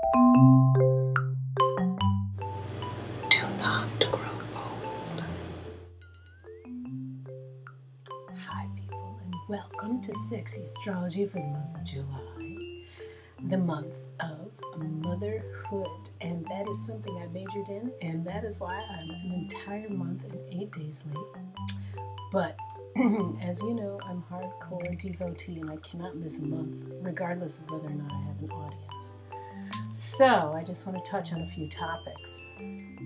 Do not grow old. Hi people, and welcome to Sexy Astrology for the month of July, the month of motherhood. And that is something I majored in, and that is why I'm an entire month and 8 days late. But as you know, I'm hardcore devotee and I cannot miss a month, regardless of whether or not I have an audience. So I just want to touch on a few topics.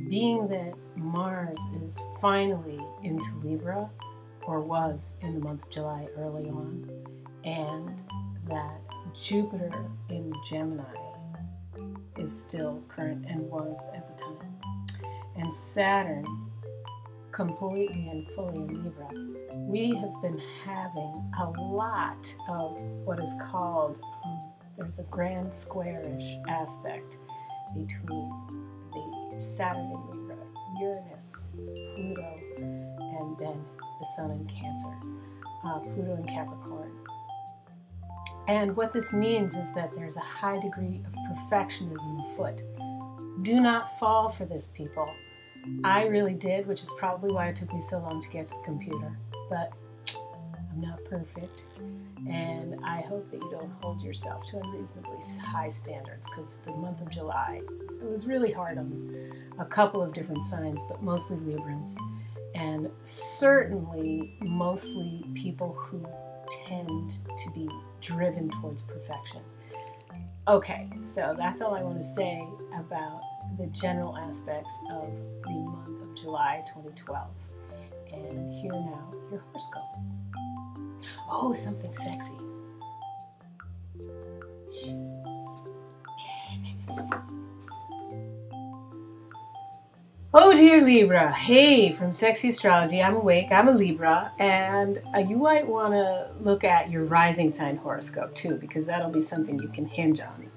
Being that Mars is finally into Libra, or was in the month of July early on, and that Jupiter in Gemini is still current and was at the time, and Saturn completely and fully in Libra, we have been having a lot of what is called, there's a grand squarish aspect between the Saturn in Libra, Uranus, Pluto, and then the Sun in Cancer, Pluto in Capricorn. And what this means is that there's a high degree of perfectionism afoot. Do not fall for this, people. I really did, which is probably why it took me so long to get to the computer. But I'm not perfect, and I hope that you don't hold yourself to unreasonably high standards, because the month of July, it was really hard on a couple of different signs, but mostly Librans, and certainly mostly people who tend to be driven towards perfection. Okay, so that's all I want to say about the general aspects of the month of July 2012. And here now, your horoscope. Oh, something sexy. Shoes. Oh dear Libra, hey, from Sexy Astrology, I'm awake, I'm a Libra, and you might want to look at your rising sign horoscope too, because that'll be something you can hinge on.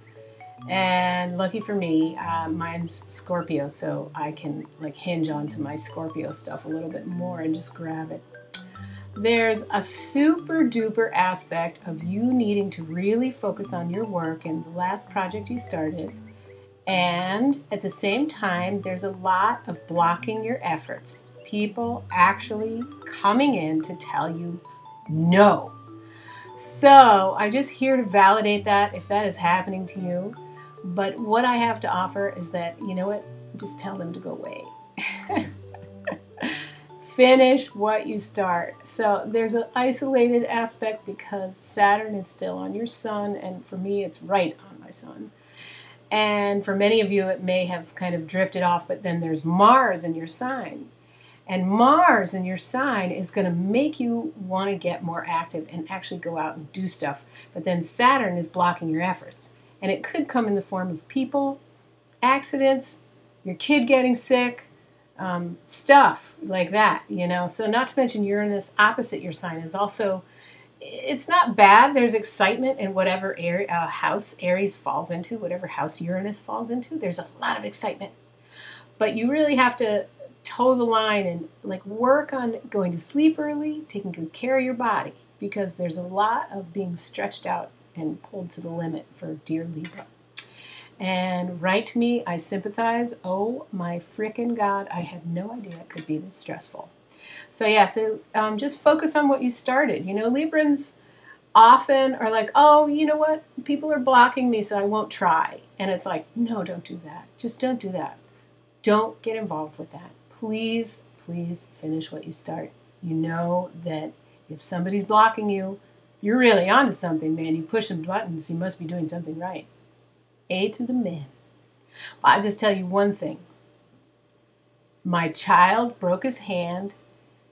And lucky for me, mine's Scorpio, so I can hinge onto my Scorpio stuff a little bit more and just grab it. There's a super duper aspect of you needing to really focus on your work and the last project you started. And at the same time, there's a lot of blocking your efforts. People actually coming in to tell you no. So I'm just here to validate that if that is happening to you. But what I have to offer is that, you know what, just tell them to go away. Finish what you start. So there's an isolated aspect because Saturn is still on your sun, and for me it's right on my sun. And for many of you, it may have kind of drifted off, but then there's Mars in your sign. And Mars in your sign is going to make you want to get more active and actually go out and do stuff. But then Saturn is blocking your efforts. And it could come in the form of people, accidents, your kid getting sick, stuff like that, you know. So not to mention Uranus opposite your sign is also, it's not bad. There's excitement in whatever house Aries falls into, whatever house Uranus falls into. There's a lot of excitement. But you really have to toe the line and work on going to sleep early, taking good care of your body, because there's a lot of being stretched out and pulled to the limit for dear Libra. And write to me, I sympathize. Oh my frickin' God, I had no idea it could be this stressful. So yeah, just focus on what you started. You know, Librans often are like, oh, you know what? People are blocking me, so I won't try. And it's like, no, don't do that. Just don't do that. Don't get involved with that. Please, please finish what you start. You know that if somebody's blocking you, you're really onto something, man. You push some buttons, you must be doing something right. A to the man. Well, I'll just tell you one thing. My child broke his hand,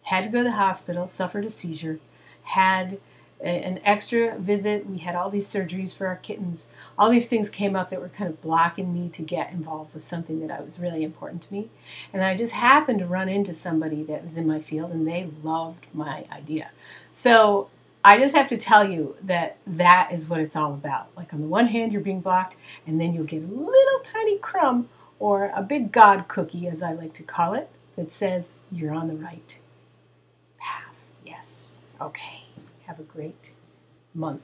had to go to the hospital, suffered a seizure, had an extra visit. We had all these surgeries for our kittens. All these things came up that were kind of blocking me to get involved with something that was really important to me. And I just happened to run into somebody that was in my field, and they loved my idea. So I just have to tell you that that is what it's all about. Like on the one hand, you're being blocked, and then you'll get a little tiny crumb or a big God cookie, as I like to call it, that says you're on the right path. Yes. Okay. Have a great month.